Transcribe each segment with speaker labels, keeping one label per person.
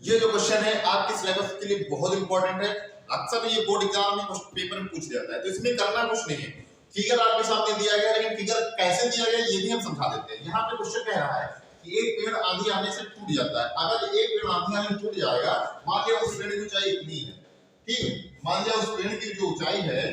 Speaker 1: ये जो क्वेश्चन है आपके सिलेबस के लिए बहुत इंपॉर्टेंट है। अक्सर ये बोर्ड एग्जाम में पेपर में पूछ जाता है, तो इसमें करना कुछ नहीं है। फिगर आपके सामने दिया गया है, लेकिन फिगर कैसे दिया गया ये भी हम समझा देते हैं। यहाँ पे क्वेश्चन कह रहा है कि एक पेड़ आंधी आने से टूट जाता है। अगर एक पेड़ आंधी आने से टूट जाएगा, मान लिया उस पेड़ की ऊंचाई इतनी है, ठीक है, मान लिया उस पेड़ की जो ऊंचाई है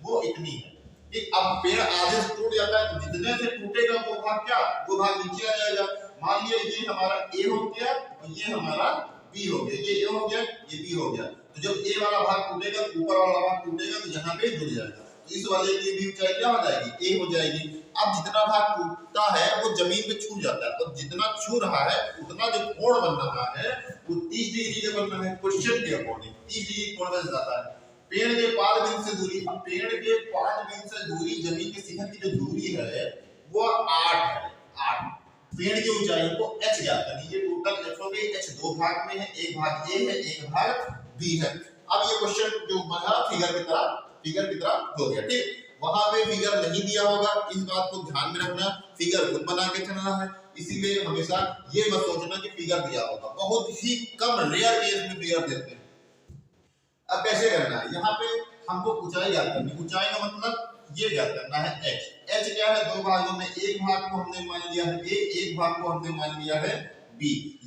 Speaker 1: वो इतनी है, ठीक। अब पेड़ आधे से टूट जाता है, तो जितने से टूटेगा वो भाग क्या, वो भाग नीचे आ जाएगा। मान लिया ये हमारा ए हो गया और ये हमारा बी हो गया, ये ए हो गया, ये बी हो गया। तो जब ए वाला भाग टूटेगा, ऊपर वाला भाग टूटेगा, तो यहाँ पे जुड़ जाएगा। तो इस वाले की भी ऊंचाई क्या हो जाएगी, ए हो जाएगी। अब जितना भाग टूटता है वो जमीन पे छू जाता है, और जितना छू रहा है उतना जो कोण बन रहा है वो 30 डिग्री के बन रहा है। क्वेश्चन के अकॉर्डिंग 30 डिग्री कोण बन जाता है। पेड़ के पाल बिंदु से दूरी, अब पेड़ के पाल बिंदु से दूरी जमीन के शिखर की जो दूरी है वो 8 है, 8। पेड़ की ऊंचाई को h ज्ञात करनी है। टोटल h हो गई, h दो भाग में है, एक भाग a है, एक भाग b है। अब ये क्वेश्चन जो बना फिगर की तरह हो गया, ठीक। वहां पे फिगर नहीं दिया होगा, इस बात को ध्यान में रखना, फिगर खुद बना के चलना है। इसीलिए हमेशा ये मत सोचना कि फिगर दिया होगा, बहुत ही कम रेयर केस में फिगर देते हैं। अब कैसे करना है, यहाँ पे हमको ऊंचाई ज्ञात करनी। ऊंचाई का मतलब ये ज्ञात करना है h। h क्या है, दो भागों में, एक भाग को हमने मान लिया है a, एक भाग को हमने मान लिया है b।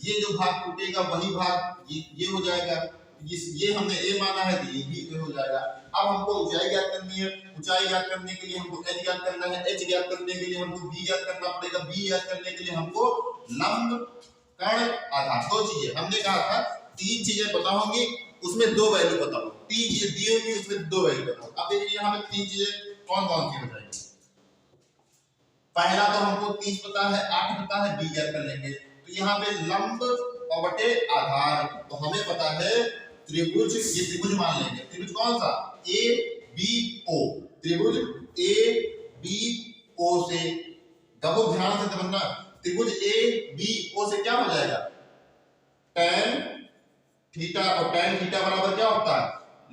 Speaker 1: ये जो भाग टूटेगा वही भाग ये हो जाएगा, ये हमने a माना है तो ये b हो जाएगा। अब हमको ऊंचाई ज्ञात करनी है। ऊंचाई ज्ञात करने के लिए हमको h ज्ञात करना है, h ज्ञात करने के लिए हमको b ज्ञात करना पड़ेगा, b ज्ञात करने के लिए हमको लंब कर्ण आधार। दो चीजें हमने कहा था, तीन चीजें पता होंगी उसमें दो वैल्यू पता हो, तीन चीजें दी होगी उसमें दो वैल्यू पता हो। अब देखिए यहाँ पे तीन चीजें कौन कौन सी हो जाएगी। पहला तो हमको 30 पता है, 8 पता है, b ज्ञात कर लेंगे। तो यहाँ पे लंब और बटे आधार, तो हमें पता है त्रिभुज, ये त्रिभुज मान लेंगे। त्रिभुज कौन सा, ए बी ओ, त्रिभुज ए बी ओ से, बहुत ध्यान से समझना, त्रिभुज ए बी ओ से क्या हो जाएगा, tan थीटा, और tan थीटा बराबर क्या होता है,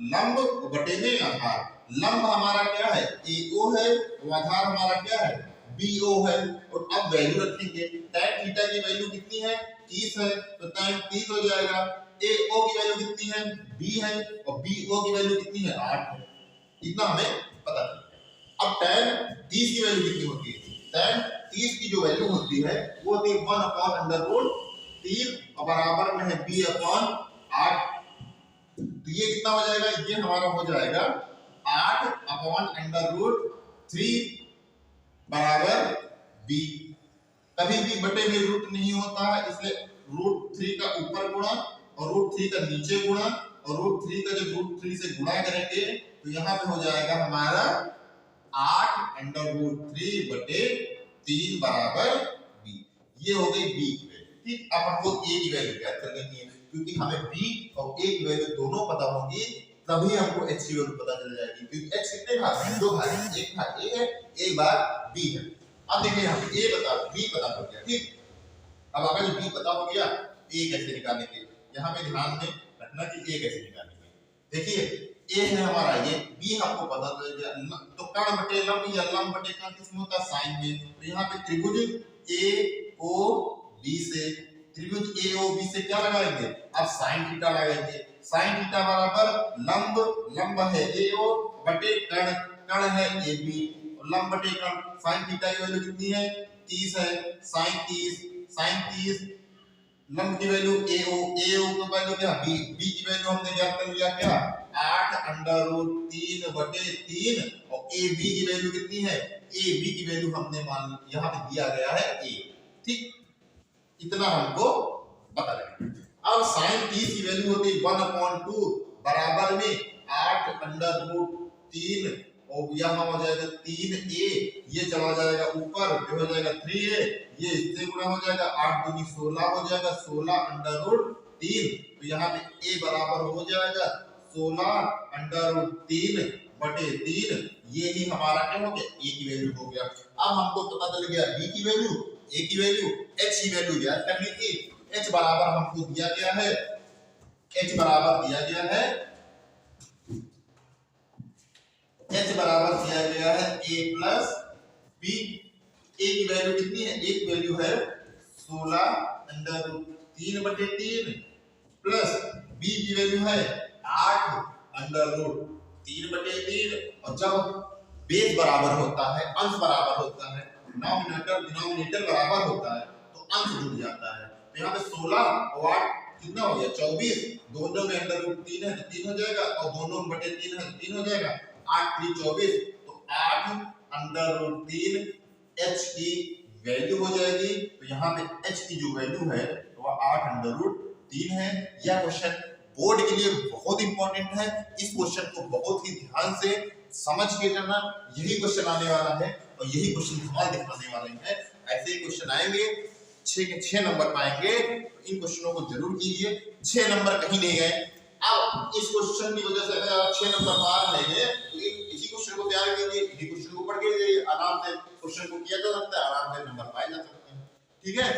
Speaker 1: लंब बटे में आधार। लंब हमारा क्या है, AO है, और आधार हमारा क्या है, BO है। और अब वैल्यू रखेंगे, tan थीटा की वैल्यू कितनी है, 30 है, तो tan 30 हो जाएगा। AO की वैल्यू कितनी है, B है, और BO की वैल्यू कितनी है, 8 है। इतना हमें पता चल। अब tan 30 की वैल्यू कितनी होती है, tan 30 की जो वैल्यू होती है वो होती है 1/√3 और बराबर में है b/8। तो ये कितना हो जाएगा, ये हमारा हो जाएगा 8/√3 बराबर b। कभी भी बटे में रूट नहीं होता है, इसलिए √3 का ऊपर गुणा और √3 का नीचे गुणा और √3 का जब √3 से गुणा करेंगे तो यहाँ पे हो जाएगा हमारा 8/√3 बटे 3 बराबर b। ये हो गई b की वैल्यू, ठीक। अब हमको a की वैल्यू ज्ञात कर लेनी है, क्योंकि हमें b और a की वैल्यू दोनों पता होगी, तभी हमको h की वैल्यू पता चल जाएगी। क्योंकि h कितने भाग हैं, दो भाग हैं, एक भाग a है, एक भाग b है। अब देखिए यहाँ पे a बता, b पता हो गया, ठीक। अब अगर b पता हो गया, a कैसे निकालेंगे, यहाँ पे ध्यान में रखना कि a कैसे निकालेंगे। देखिए a है हमारा ये, b हमको पता चल गया, तो कर्ण बटे लंब या लंब बटे कर्ण किसमें होता है, साइन में। तो यहाँ पे त्रिभुज AOB से, त्रिभुज AOB से क्या लगाएंगे, अब साइन थीटा लगाएंगे। साइन थीटा बराबर लंब, लंब है AO बटे कर्ण, कर्ण है AB, और लंब बटे कर्ण। साइन थीटा की वैल्यू कितनी है, 30 है, साइन 30, लंब की वैल्यू AO, AO की वैल्यू क्या, B, B की वैल्यू हमने ज्ञात कर लिया क्या, 8/√3 बटे 3, और AB की वैल्यू कितनी है, AB की वैल्यू हमने मान यहाँ पे दिया गया है A, ठीक। इतना हमको पता लगा। अब sin 30 की वैल्यू होती है 1/2 बराबर में 8/√3, और यहाँ हो जाएगा 3a, ये चला जाएगा ऊपर, जो हो जाएगा 3a, ये इससे गुणा हो जाएगा, 8 दूनी 16 हो जाएगा, 16/√3। तो यहाँ पे a बराबर हो जाएगा 16/√3 बटे 3। ये ही हमारा क्या हो गया, a की वैल्यू हो गया। अब हमको पता चल गया b की वैल्यू, a की वैल्यू, h की वैल्यू ज्ञात करनी थी। h बराबर हमको दिया गया है, h बराबर दिया गया है, h बराबर दिया गया है a प्लस b। a की वैल्यू कितनी है, a की वैल्यू है 16/√3 बटे 3, प्लस b की वैल्यू है 8 अंडर रूट 3/3, और जब बेस बराबर होता है, अंश बराबर होता है, डिनोमिनेटर बराबर होता है, तो अंश जुड़ जाता है। तो यहाँ पे 16 और 8 कितना हो गया 24, दोनों में अंडर रूट 3 है तो 3 हो जाएगा, और दोनों में बटे 3 है तो 3 हो जाएगा, 8 3 24, तो 8 अंडर रूट 3 h की वैल्यू हो जाएगी। तो यहाँ पे h की जो वैल्यू है वो 8 अंडर रूट 3 है। यह क्वेश्चन बोर्ड के लिए बहुत इंपॉर्टेंट है, इस क्वेश्चन को बहुत ही ध्यान से समझ के करना। यही क्वेश्चन आने वाला है और यही क्वेश्चन धमाल दिखाने वाले हैं। ऐसे ही क्वेश्चन आएंगे, 6 के 6 नंबर पाएंगे, तो इन क्वेश्चनों को जरूर कीजिए। 6 नंबर कहीं नहीं गए। अब इस क्वेश्चन की वजह से अगर आप 6 नंबर पार नहीं है तो इसी क्वेश्चन को तैयार कीजिए, इसी क्वेश्चन को पढ़ के आराम से क्वेश्चन को किया जा सकता है, आराम से नंबर पाए जा सकते हैं। ठीक है।